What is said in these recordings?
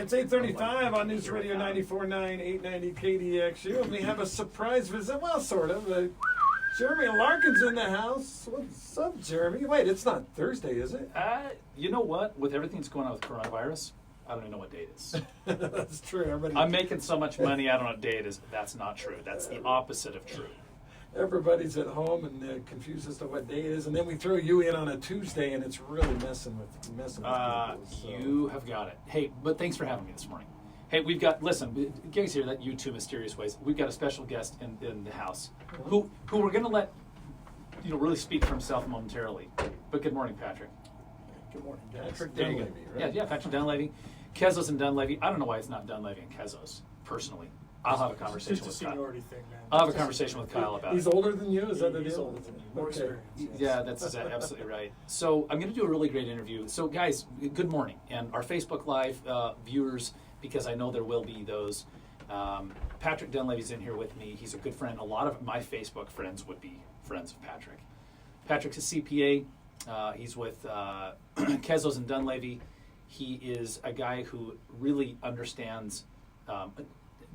It's 8:35 on News Radio 94.9, 890 KDXU, and we have a surprise visit. Well, sort of. Jeremy Larkin's in the house. What's up, Jeremy? Wait, it's not Thursday, is it? You know what? With everything that's going on with coronavirus, I don't even know what day it is. That's true. I'm making so much money, I don't know what day it is. That's not true. That's the opposite of true. Everybody's at home and confused as to what day it is, and then we throw you in on a Tuesday, and it's really messing with people. So. You have got it. Hey, but thanks for having me this morning. Hey, we've got, listen, guys here, that you two mysterious ways. We've got a special guest in the house who we're going to let, really speak for himself momentarily. But good morning, Patrick. Good morning, Patrick There you Dunlavy, go. right? Yeah, Patrick Dunlavy. Kezos and Dunlavy. I don't know why it's not Dunlavy and Kezos, personally. I'll have a conversation with Kyle. Seniority thing, man. I'll have a conversation with Kyle about He's it. older than you? Is that the deal? He's older than you. More experience. Yeah, that's absolutely right. So I'm going to do a really great interview. So guys, good morning. And our Facebook Live viewers, because I know there will be those, Patrick Dunlavy's in here with me. He's a good friend. A lot of my Facebook friends would be friends of Patrick. Patrick's a CPA. He's with Kezos and Dunlavy. He is a guy who really understands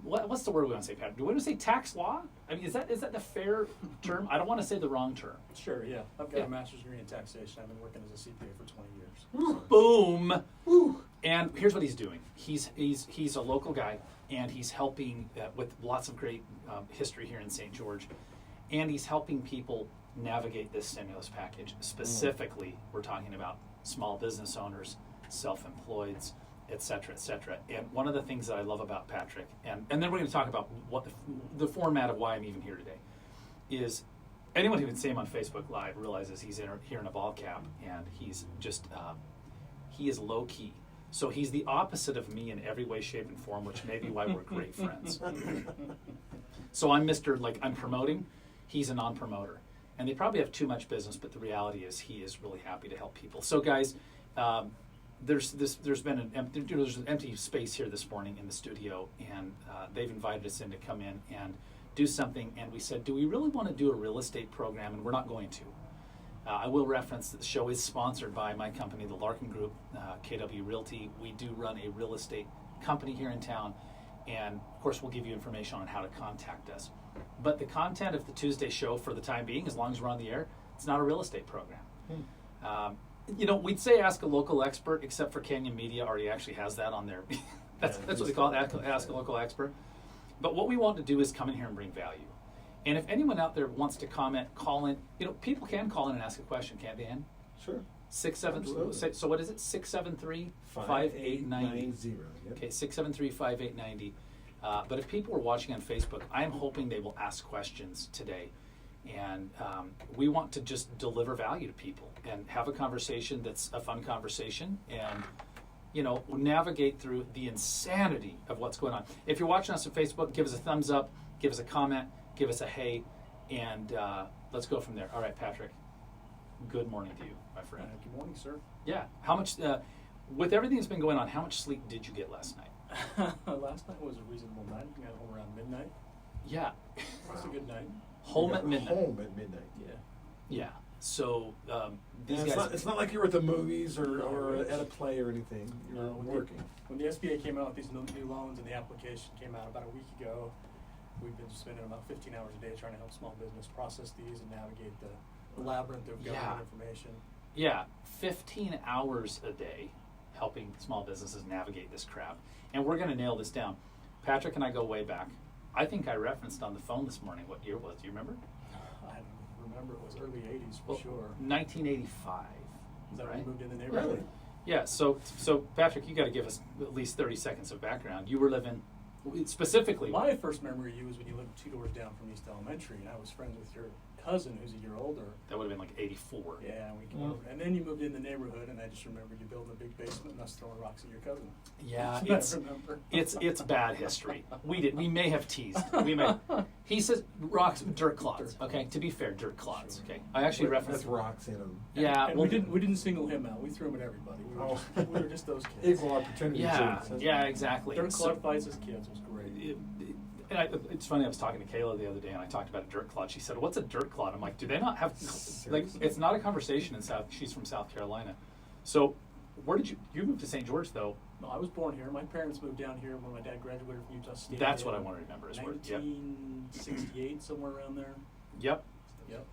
what's the word we want to say, Patrick? Do we want to say tax law? I mean, is that the fair term? I don't want to say the wrong term. Sure, yeah. I've got a master's degree in taxation. I've been working as a CPA for 20 years. So. Boom. Woo. And here's what he's doing. He's a local guy, and he's helping with lots of great history here in St. George, and he's helping people navigate this stimulus package. Specifically, we're talking about small business owners, self-employeds, et cetera, et cetera. And one of the things that I love about Patrick, and then we're going to talk about what the format of why I'm even here today, is anyone who can see him on Facebook Live realizes he's here in a ball cap, and he's just, he is low key. So he's the opposite of me in every way, shape, and form, which may be why we're great friends. So I'm I'm promoting, he's a non-promoter. And they probably have too much business, but the reality is he is really happy to help people. So guys, there's been an empty space here this morning in the studio, and they've invited us in to come in and do something, and we said, do we really want to do a real estate program? And we're not going to. I will reference that the show is sponsored by my company, the Larkin Group, KW Realty. We do run a real estate company here in town, and of course we'll give you information on how to contact us. But the content of the Tuesday show for the time being, as long as we're on the air, it's not a real estate program. We'd say ask a local expert, except for Canyon Media already actually has that on there. That's what they call it, ask a local expert. But what we want to do is come in here and bring value. And if anyone out there wants to comment, call in. People can call in and ask a question, can't they, Ann? Sure. 673. So what is it? 673-5890. Yep. Okay, 673-5890. But if people are watching on Facebook, I am hoping they will ask questions today. And we want to just deliver value to people and have a conversation that's a fun conversation, and navigate through the insanity of what's going on. If you're watching us on Facebook, give us a thumbs up, give us a comment, give us a hey, and let's go from there. All right, Patrick, good morning to you, my friend. Good morning, sir. Yeah, how much, with everything that's been going on, how much sleep did you get last night? Last night was a reasonable night. I got home around midnight. Yeah. It's a good night. Home at midnight. Home at midnight. Yeah. Yeah. So these It's guys. it's not like you were at the movies or at a play or anything. You were working. When the SBA came out with these new loans and the application came out about a week ago, we've been spending about 15 hours a day trying to help small business process these and navigate the labyrinth of government information. Yeah, 15 hours a day helping small businesses navigate this crap. And we're going to nail this down. Patrick and I go way back. I think I referenced on the phone this morning what year it was. Do you remember? I remember it was early 80s for sure. 1985. Is that right? when you moved in the neighborhood? Really? Yeah, so Patrick, you got to give us at least 30 seconds of background. You were living, specifically. My first memory of you was when you lived 2 doors down from East Elementary, and I was friends with your cousin who's a year older. That would have been like 84. Yeah, we came over. And then you moved in the neighborhood, and I just remember you building a big basement and us throwing rocks at your cousin. Yeah, That's what I remember. it's bad history. We may have teased. He says rocks, dirt clods. Okay, to be fair, dirt clods. Okay, I actually referenced With rocks in them. Yeah, And we didn't single him out. We threw him at everybody. We were just those kids. Equal opportunity. Yeah, kids. yeah, exactly. Dirt clod fights as kids was great. It's funny, I was talking to Kayla the other day, and I talked about a dirt clod. She said, "What's a dirt clod?" I'm like, "Do they not have, like, it's not a conversation in South," she's from South Carolina. So where did you moved to St. George though? No, I was born here. My parents moved down here when my dad graduated from Utah State. That's what I want to remember. Is where, yep. 1968, somewhere around there. Yep. Yep.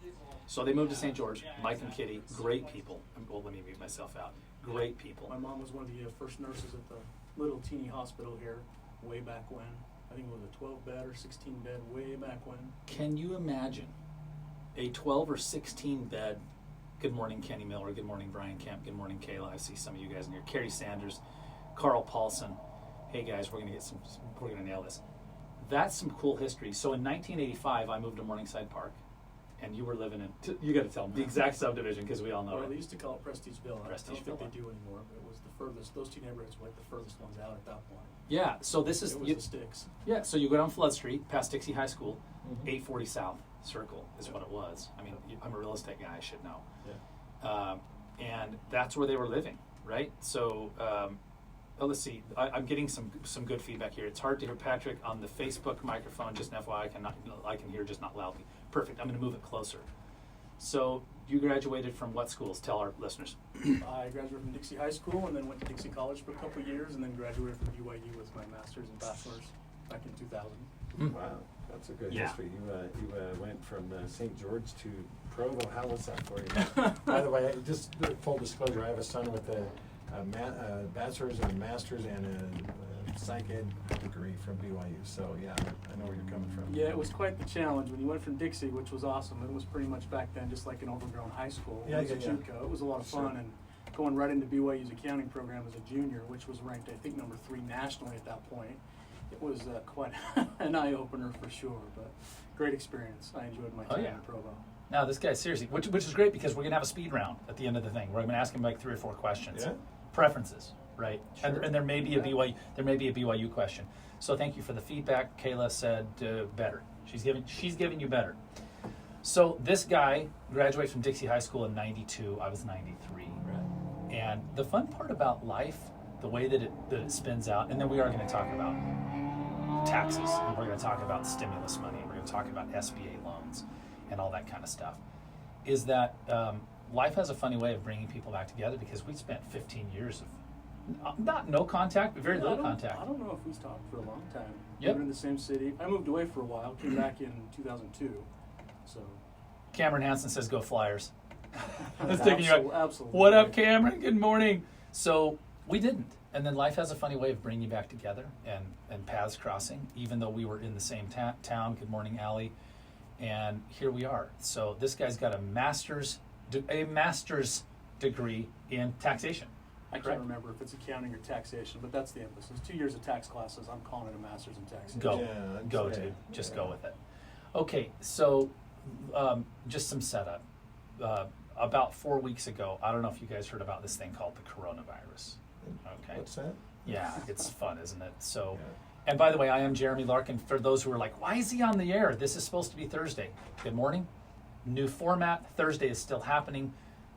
So they moved to St. George. Mike and Kitty, great people. Well, let me mute myself out. Great people. My mom was one of the first nurses at the little teeny hospital here way back when. I think it was a 12-bed or 16-bed way back when. Can you imagine a 12 or 16-bed? Good morning, Kenny Miller. Good morning, Brian Kemp. Good morning, Kayla. I see some of you guys in here. Carrie Sanders, Carl Paulson. Hey guys, we're gonna nail this. That's some cool history. So in 1985, I moved to Morningside Park, and you were living in. You got to tell them the exact subdivision because we all know Well, it. they used to call it Prestigeville. I don't Prestigeville. think they do anymore. But it was the furthest. Those two neighborhoods were like the furthest ones out at that point. Yeah. So this is It was the sticks. Yeah. So you go down Flood Street past Dixie High School, Mhm. 840 South Circle is what it was. I mean, I'm a real estate guy. I should know. Yeah. And that's where they were living, right? So, let's see. I'm getting some good feedback here. It's hard to hear Patrick on the Facebook microphone. Just an FYI, I can hear, just not loudly. Perfect. I'm going to move it closer. So, you graduated from what schools? Tell our listeners. I graduated from Dixie High School and then went to Dixie College for a couple of years and then graduated from BYU with my master's and bachelor's back in 2000. Wow, that's a good Yeah. history. You went from St. George to Provo. How was that for you? By the way, just full disclosure, I have a son with a bachelor's and a master's and a psych ed degree from BYU. So yeah, I know where you're coming from. Yeah, it was quite the challenge when you went from Dixie, which was awesome. It was pretty much back then just like an overgrown high school. Yeah, It was yeah, a yeah. JUCO. It was a lot of fun Sure. and going right into BYU's accounting program as a junior, which was ranked I think number 3 nationally at that point. It was quite an eye opener for sure, but great experience. I enjoyed my time yeah. in Provo. Now, this guy, seriously, which is great because we're going to have a speed round at the end of the thing. We're going to ask him like 3 or 4 questions. Yeah. Preferences, right? Sure. And there may be a BYU question. So thank you for the feedback. Kayla said better. She's giving you better. So this guy graduated from Dixie High School in '92. I was '93. Right. And the fun part about life, the way that it spins out, and then we are going to talk about taxes, and we're going to talk about stimulus money, and we're going to talk about SBA loans, and all that kind of stuff, is that life has a funny way of bringing people back together because we spent 15 years of not no contact, but very little contact. I don't know if we talked for a long time. Yep. We were in the same city. I moved away for a while, came back in 2002. So Cameron Hansen says, "Go Flyers." That's taking you out. Absolutely. What up, Cameron? Good morning. So we didn't. And then life has a funny way of bringing you back together and paths crossing, even though we were in the same town. Good morning, Allie. And here we are. So this guy's got a master's degree in taxation. I Correct. can't remember if it's accounting or taxation, but that's the emphasis. 2 years of tax classes. I'm calling it a master's in taxation. Go. Yeah, I'd Go, say, dude. Just yeah. go with it. Okay, so just some setup. About 4 weeks ago, I don't know if you guys heard about this thing called the coronavirus. Okay. What's that? Yeah, it's fun, isn't it? So, Yeah. and by the way, I am Jeremy Larkin. For those who are like, why is he on the air? This is supposed to be Thursday. Good morning. New format. Thursday is still happening.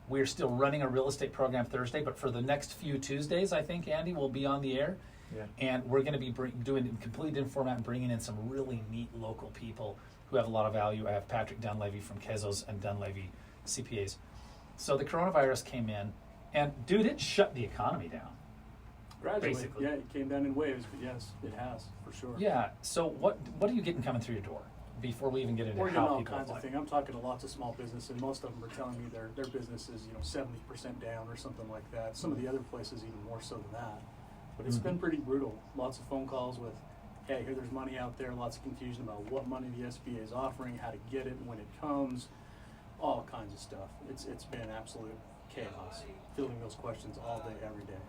We're still running a real estate program Thursday, but for the next few Tuesdays, I think, Andy, will be on the air. Yeah. And we're going to be doing a complete different format and bringing in some really neat local people who have a lot of value. I have Patrick Dunlavy from Kezos and Dunlavy CPAs. So the coronavirus came in, and dude, it shut the economy down. Gradually. Basically. Yeah, it came down in waves, but yes, it has, for sure. Yeah. So what are you getting coming through your door before we even get into We're getting how all people kinds of apply? things. I'm talking to lots of small business, and most of them are telling me their business is 70% down or something like that. Some of the other places even more so than that. But it's been pretty brutal. Lots of phone calls with, hey, here there's money out there. Lots of confusion about what money the SBA is offering, how to get it, when it comes, all kinds of stuff. It's been absolute chaos, fielding those questions all day, every day.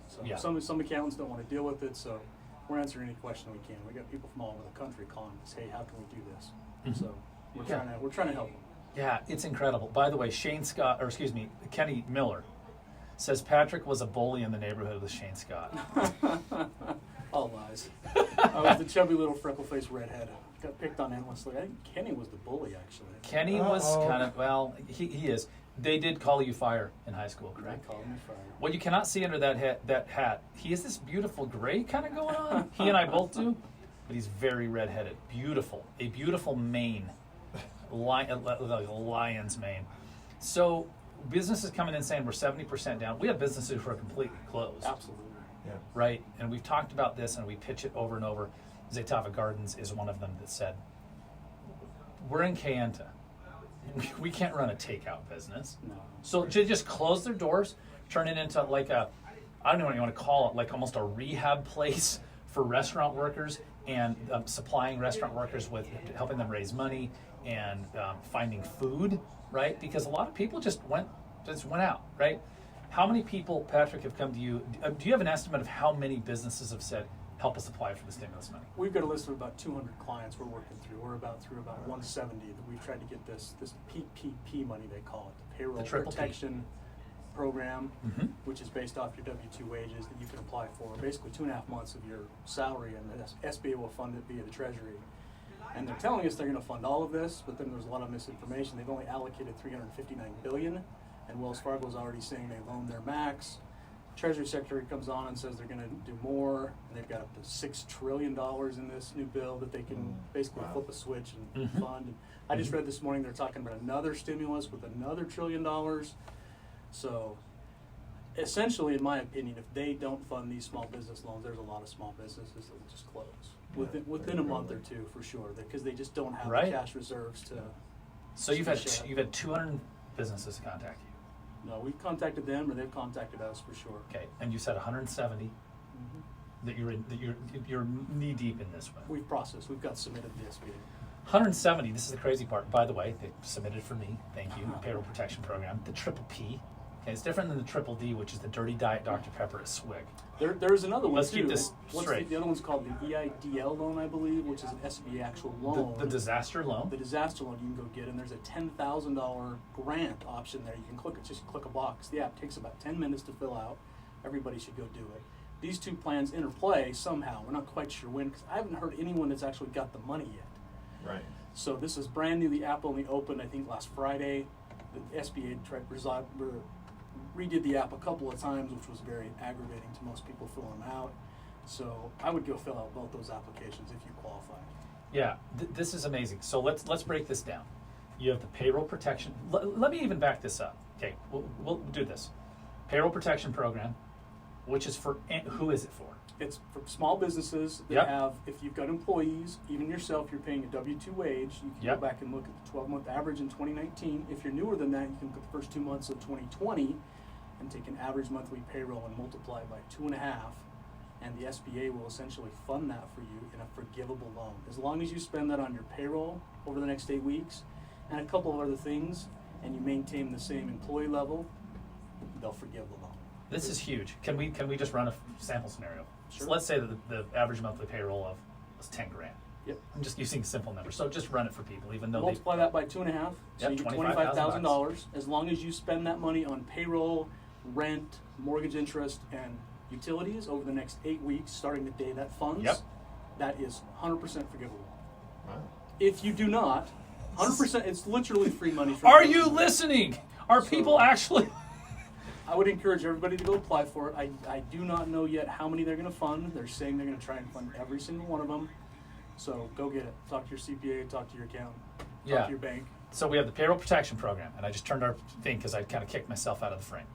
So Yeah. some accountants don't want to deal with it, so we're answering any question we can. We got people from all over the country calling us, hey, how can we do this? Mhm. So we're Yeah. trying to help them. Yeah, it's incredible. By the way, Kenny Miller says Patrick was a bully in the neighborhood with Shane Scott. All lies. I was the chubby little freckle-faced redhead. Got picked on endlessly. I think Kenny was the bully, actually. Kenny was Uh-oh. kind of, well, he is. They did call you fire in high school, They correct? called me fire. What you cannot see under that hat, he has this beautiful gray kind of going on. He and I both do, but he's very redheaded. Beautiful, a beautiful mane, like a lion's mane. So businesses coming in saying we're 70% down. We have businesses who are completely closed. Absolutely. Yeah. Right? And we've talked about this and we pitch it over and over. Zatava Gardens is one of them that said, we're in Kayenta. We can't run a takeout business. No. So to just close their doors, turn it into like a, I don't know what you want to call it, like almost a rehab place for restaurant workers and supplying restaurant workers with helping them raise money and finding food, right? Because a lot of people just went out, right? How many people, Patrick, have come to you? Do you have an estimate of how many businesses have said, help us apply for the stimulus money? We've got a list of about 200 clients we're working through. We're about 170 that we've tried to get this PPP money, they call it, the Payroll triple P. Protection Program, Mm-hmm. which is based off your W-2 wages that you can apply for. Basically 2.5 months of your salary, and the SBA will fund it via the Treasury. And they're telling us they're going to fund all of this, but then there's a lot of misinformation. They've only allocated $359 billion, and Wells Fargo's already saying they loaned their max. Treasury Secretary comes on and says they're going to do more, and they've got up to $6 trillion in this new bill that they can basically Wow. flip a switch and Mhm. fund. And I just read this morning they're talking about another stimulus with another $1 trillion. So essentially, in my opinion, if they don't fund these small business loans, there's a lot of small businesses that will just close within a month or two for sure, because they just don't have Right. the cash reserves to. So you've had Shut. 200 businesses contact you. No, we've contacted them, or they've contacted us for sure. Okay, and you said 170 that you're knee deep in this one. We've processed. We've got submitted to the SBA. 170. This is the crazy part. By the way, they submitted for me. Thank you. Payroll Protection Program. The triple P. Okay, it's different than the triple D, which is the dirty diet Dr Pepper at Swig. There's another one Let's too. keep this What's straight. The other one's called the EIDL loan, I believe, which is an SBA actual loan. The disaster loan. The disaster loan you can go get, and there's a $10,000 grant option there. You can click it, just click a box. The app takes about 10 minutes to fill out. Everybody should go do it. These two plans interplay somehow. We're not quite sure when, because I haven't heard anyone that's actually got the money yet. Right. So this is brand new. The app only opened, I think, last Friday. The SBA redid the app a couple of times, which was very aggravating to most people filling them out. So I would go fill out both those applications if you qualify. Yeah, this is amazing. So let's break this down. You have the payroll protection. Let me even back this up. Okay, we'll do this. Payroll Protection Program, which is for who is it for? It's for small businesses that Yep. have, if you've got employees, even yourself, you're paying a W-2 wage. You can Yep. go back and look at the 12-month average in 2019. If you're newer than that, you can look at the first 2 months of 2020 and take an average monthly payroll and multiply it by 2.5, and the SBA will essentially fund that for you in a forgivable loan. As long as you spend that on your payroll over the next 8 weeks and a couple of other things, and you maintain the same employee level, they'll forgive the loan. This is huge. Can we just run a sample scenario? Sure. So let's say that the average monthly payroll of was 10 grand. Yep. I'm just using simple numbers. So just run it for people, even though Multiply that by 2.5, so Yep, you get $25,000. $25,000. As long as you spend that money on payroll, rent, mortgage interest, and utilities over the next 8 weeks, starting the day that funds, Yep. that is 100% forgivable. Wow. If you do not, 100%, it's literally free money. For Are the you government. listening? Are So- people actually? I would encourage everybody to go apply for it. I do not know yet how many they're going to fund. They're saying they're going to try and fund every single one of them. So go get it. Talk to your CPA, talk to your accountant, talk Yeah. to your bank. So we have the Payroll Protection Program, and I just turned our thing because I kind of kicked myself out of the frame.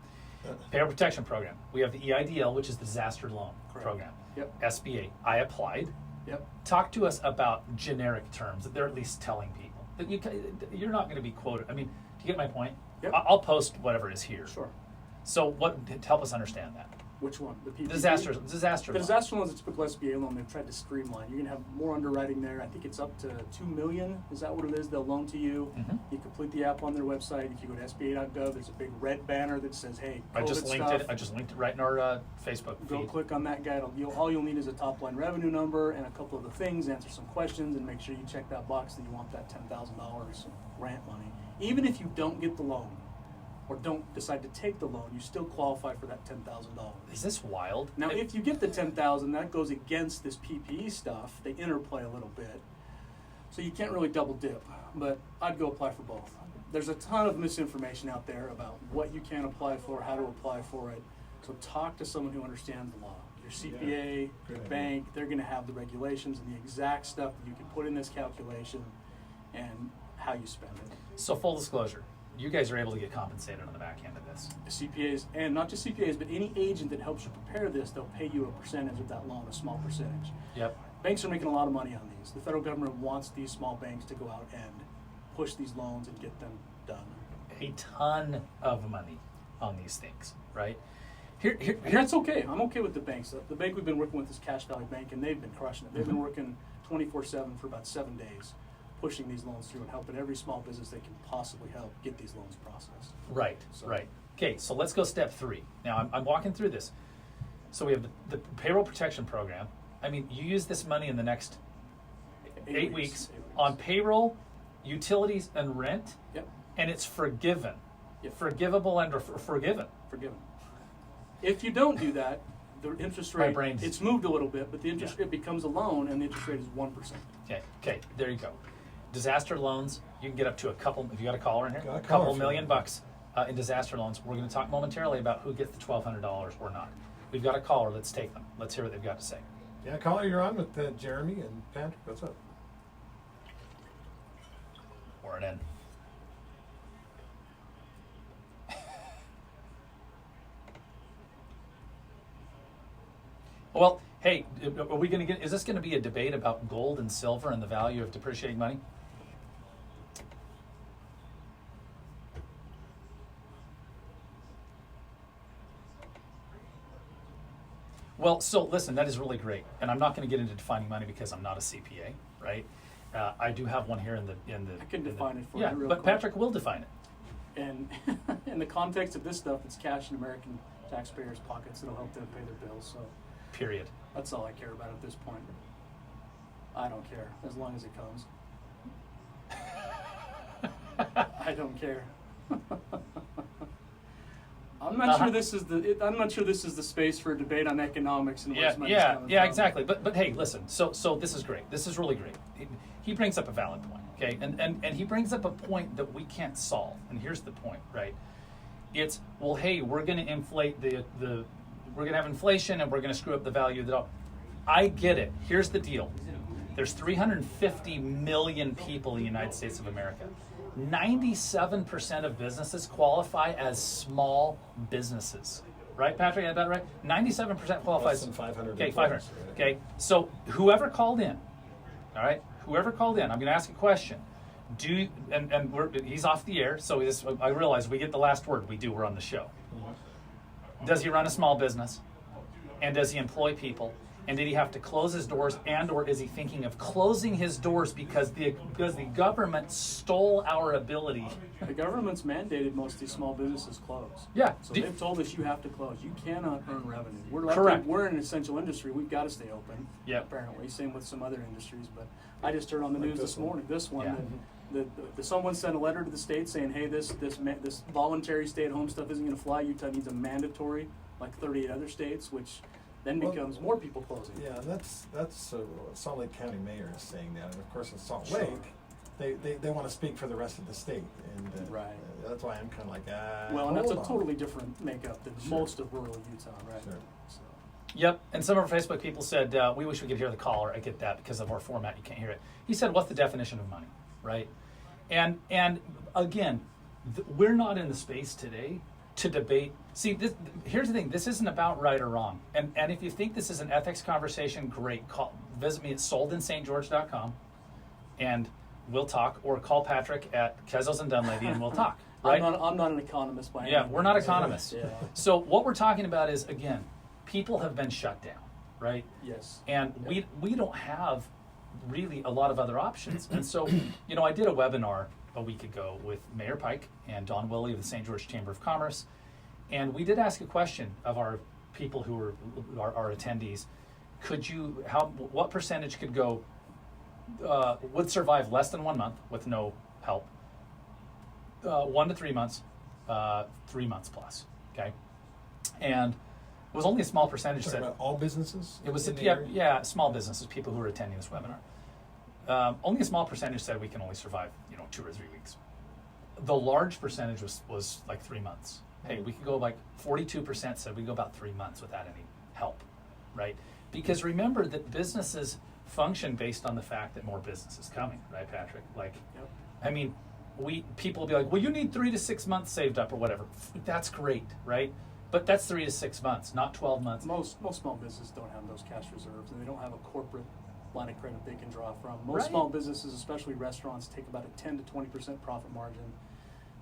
Payroll Protection Program. We have the EIDL, which is the disaster loan Correct. program. Yep. SBA. I applied. Yep. Talk to us about generic terms that they're at least telling people that you're not going to be quoted. I mean, do you get my point? Yep. I'll post whatever is here. Sure. So what? Help us understand that. Which one? The PPP? Disaster The loan. disaster loan is a typical SBA loan. They've tried to streamline. You're going to have more underwriting there. I think it's up to $2 million. Is that what it is? They'll loan to you. Mhm. You complete the app on their website. If you go to SBA.gov, there's a big red banner that says, "Hey, COVID I just linked stuff." it. I just linked it right in our Facebook Go feed. click on that guide. All you'll need is a top line revenue number and a couple of the things. Answer some questions and make sure you check that box that you want that $10,000 grant money. Even if you don't get the loan or don't decide to take the loan, you still qualify for that $10,000. Is this wild? Now, if you get the $10,000, that goes against this PPE stuff. They interplay a little bit, so you can't really double dip. But I'd go apply for both. There's a ton of misinformation out there about what you can apply for, how to apply for it. So talk to someone who understands the law. Your CPA, Good your idea. bank, they're going to have the regulations and the exact stuff that you can put in this calculation and how you spend it. So full disclosure, you guys are able to get compensated on the back end of this. CPAs, and not just CPAs, but any agent that helps you prepare this, they'll pay you a percentage of that loan, a small percentage. Yep. Banks are making a lot of money on these. The federal government wants these small banks to go out and push these loans and get them done. A ton of money on these things, right? Here, And that's okay. I'm okay with the banks. The bank we've been working with is Cash Valley Bank, and they've been crushing it. They've been working 24/7 for about 7 days, pushing these loans through and helping every small business they can possibly help get these loans processed. Right, So- right. Okay, so let's go step 3. Now, I'm walking through this. So we have the Payroll Protection Program. I mean, you use this money in the next 8 weeks on payroll, utilities, and rent, Yep. and it's forgiven. Yep. Forgivable and forgiven. Forgiven. If you don't do that, the interest My rate, brain's- it's moved a little bit, but the interest Yeah. it becomes a loan, and the interest rate is 1%. Okay, there you go. Disaster loans, you can get up to a couple, if you got a caller in here, Got a a caller couple for million you. bucks in disaster loans. We're going to talk momentarily about who gets the $1,200 or not. We've got a caller, let's take them. Let's hear what they've got to say. Yeah, caller, you're on with Jeremy and Patrick. What's up? We're in. Well, hey, are we going to get, is this going to be a debate about gold and silver and the value of depreciating money? Well, so listen, that is really great, and I'm not going to get into defining money because I'm not a CPA, right? I do have one here in the. I can define it for yeah, you real but quick. Patrick will define it. And in the context of this stuff, it's cash in American taxpayers' pockets that'll help them pay their bills. So Period. that's all I care about at this point. I don't care as long as it comes. I don't care. I'm not sure this is I'm not sure this is the space for a debate on economics and where's money coming Yeah, from. exactly. But hey, listen. So this is great. This is really great. He brings up a valid point, okay? And he brings up a point that we can't solve. And here's the point, right? It's, well, hey, we're going to inflate we're going to have inflation and we're going to screw up the value of the dollar. I get it. Here's the deal. There's 350 million people in the United States of America. 97% of businesses qualify as small businesses. Right, Patrick? Is that right? 97% qualify Less as than 500 Okay, employees, 500. right? Okay, so whoever called in, all right, whoever called in, I'm going to ask a question. He's off the air, so I realize we get the last word. We're on the show. Does he run a small business? And does he employ people? And did he have to close his doors, and or is he thinking of closing his doors because the government stole our ability? The government's mandated most of these small businesses close. Yeah. So they've told us you have to close. You cannot earn revenue. We're lucky. Correct. We're in an essential industry. We've got to stay open. Yep. Apparently, same with some other industries. But I just heard on the Like news this this one. morning. This one Yeah. that someone sent a letter to the state saying, "Hey, this voluntary stay-at-home stuff isn't going to fly. Utah needs a mandatory, like 38 other states," which then Well, becomes more people closing. Yeah, that's Salt Lake County mayor is saying that, and of course in Salt Sure. Lake, they want to speak for the rest of the state, and Right. That's why I'm kind of like Well, and that's a hold on. totally different makeup than Sure. most of rural Utah, right? Sure. So. Yep, and some of our Facebook people said, we wish we could hear the caller. I get that because of our format, you can't hear it. He said, what's the definition of money, right? And again, we're not in the space today to debate. See, here's the thing. This isn't about right or wrong. And if you think this is an ethics conversation, great. Visit me at soldinstgeorge.com and we'll talk, or call Patrick at Kezos and Dunlavy and we'll talk, right? I'm not an economist by any Yeah, means. we're not economists. Yeah. So what we're talking about is, again, people have been shut down, right? Yes. And we don't have really a lot of other options. And so, I did a webinar a week ago with Mayor Pike and Don Willey of the St. George Chamber of Commerce. And we did ask a question of our people who were our attendees. What percentage could go, would survive less than 1 month with no help? 1 to 3 months, 3 months plus, okay? And it was only a small percentage Talking that about all businesses. it was in the yeah, area? yeah, small businesses, people who are attending this webinar. Only a small percentage said we can only survive, 2 or 3 weeks. The large percentage was like 3 months. Hey, we could go like 42% said we go about 3 months without any help, right? Because remember that businesses function based on the fact that more business is coming, right, Patrick? Like, Yep. I mean, people will be like, well, you need 3 to 6 months saved up or whatever. That's great, right? But that's 3 to 6 months, not 12 months. Most small businesses don't have those cash reserves, and they don't have a corporate line of credit they can draw from. Most Right. small businesses, especially restaurants, take about a 10 to 20% profit margin.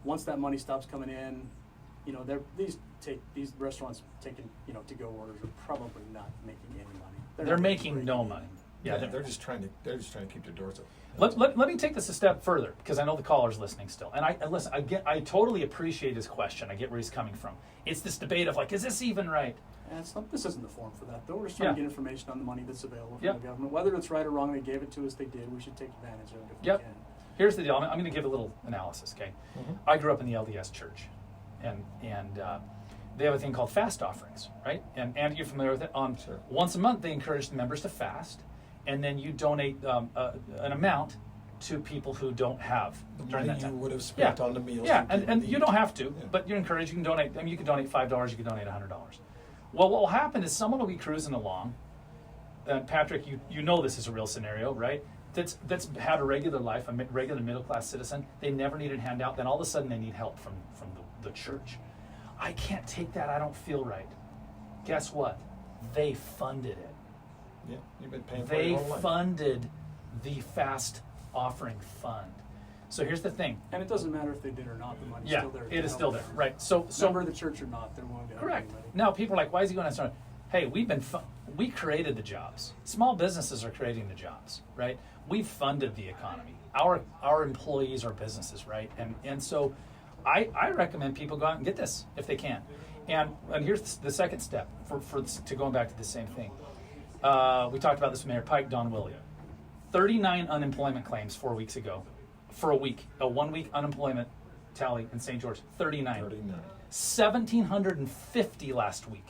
Once that money stops coming in, you know, these restaurants taking, you know, to-go orders are probably not making any money. They're making no money. Yeah, Yeah, they're just trying to keep their doors open. Let me take this a step further, because I know the caller's listening still. And listen, I totally appreciate his question. I get where he's coming from. It's this debate of like, is this even right? And this isn't the forum for that, though. We're just trying to Yeah. get information on the money that's available from Yep. the government. Whether it's right or wrong, they gave it to us, they did. We should take advantage of it if Yep. we can. Here's the deal. I'm going to give a little analysis, okay? Mhm. I grew up in the LDS church, and they have a thing called fast offerings, right? And you're familiar with it. Sure. Once a month, they encourage the members to fast, and then you donate an amount to people who don't have The during money that you time. would have spent Yeah. on the meals. Yeah, for and people to you eat. don't have to, Yeah. but you're encouraged. You can donate. I mean, you can donate $5. You can donate $100. Well, what will happen is someone will be cruising along. Patrick, you know this is a real scenario, right? That's had a regular life, a regular middle class citizen. They never needed a handout. Then all of a sudden they need help from the church. I can't take that. I don't feel right. Guess what? They funded it. Yeah, you've been paying for it They your whole life. funded the fast offering fund. So here's the thing. And it doesn't matter if they did or not, the money's Yeah, still there. to it is help still there, them. right? So Member of the church or not, they're willing to help correct. anybody. Now people are like, why is he going to? Hey, we created the jobs. Small businesses are creating the jobs, right? We've funded the economy. Our employees are businesses, right? And so I recommend people go out and get this if they can. And here's the second step to going back to the same thing. We talked about this with Mayor Pike, Don Willie. 39 unemployment claims 4 weeks ago. For a 1 week unemployment tally in St. George, 39. 39. 1,750 last week.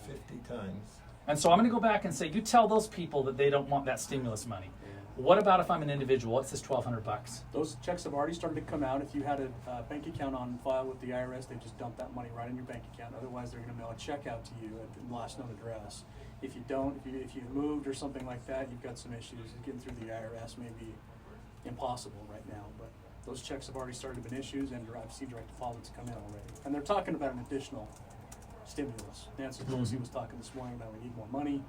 50 times. And so I'm going to go back and say, you tell those people that they don't want that stimulus money. What about if I'm an individual? What's this $1,200? Those checks have already started to come out. If you had a bank account on file with the IRS, they just dump that money right in your bank account. Otherwise, they're going to mail a check out to you at the last known address. If you don't, if you've moved or something like that, you've got some issues. Getting through the IRS may be impossible right now, but those checks have already started to be issued, and I've seen direct deposits come in already. And they're talking about an additional stimulus. Nancy Pelosi was talking this morning about we need more money.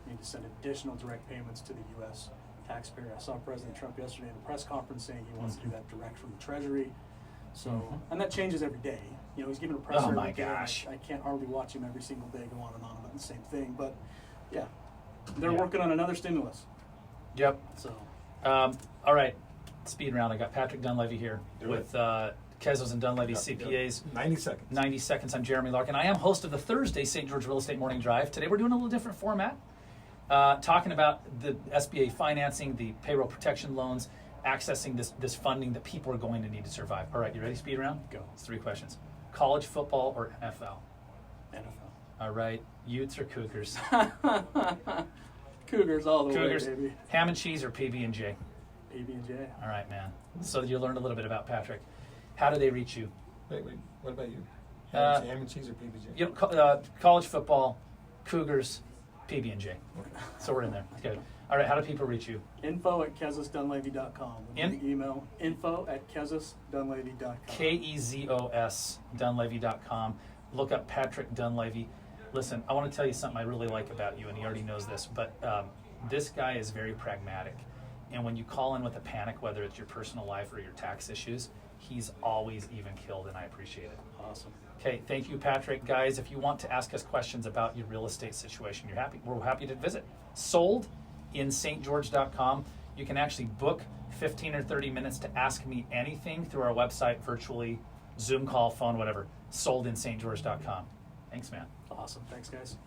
We need to send additional direct payments to the U.S. taxpayer. I saw President Trump yesterday in a press conference saying he wants to do that direct from the Treasury. So, and that changes every day. You know, he's giving a press Oh every my day. gosh. I can't hardly watch him every single day go on and on about the same thing. But yeah, they're Yeah. working on another stimulus. Yep. So All right. Speed round. I got Patrick Dunlavy here Do with Kezos and Dunlavy CPAs. 90 seconds. 90 seconds. I'm Jeremy Larkin. I am host of the Thursday St. George Real Estate Morning Drive. Today we're doing a little different format, talking about the SBA financing, the payroll protection loans, accessing this funding that people are going to need to survive. All right, you ready? Speed round? Go. It's 3 questions. College football or NFL? NFL. All right. Utes or Cougars? Cougars all the Cougars. way, baby. Ham and cheese or PB&J? PB&J. All right, man. So you learned a little bit about Patrick. How do they reach you? Wait. What about you? Uh, Ham and cheese or PBJ? You know, college football, Cougars, PB&J. So we're in there. Okay. All right. How do people reach you? info@kezosdunlavy.com. Email info@kezosdunlavy.com. KEZOS Dunlavy.com. Look up Patrick Dunlavy. Listen, I want to tell you something I really like about you, and he already knows this, but this guy is very pragmatic. And when you call in with a panic, whether it's your personal life or your tax issues, he's always even killed, and I appreciate it. Awesome. Okay, thank you, Patrick. Guys, if you want to ask us questions about your real estate situation, we're happy to visit. Sold in stgeorge.com. You can actually book 15 or 30 minutes to ask me anything through our website, virtually, Zoom call, phone, whatever. Sold in stgeorge.com. Thanks, man. Awesome. Thanks, guys.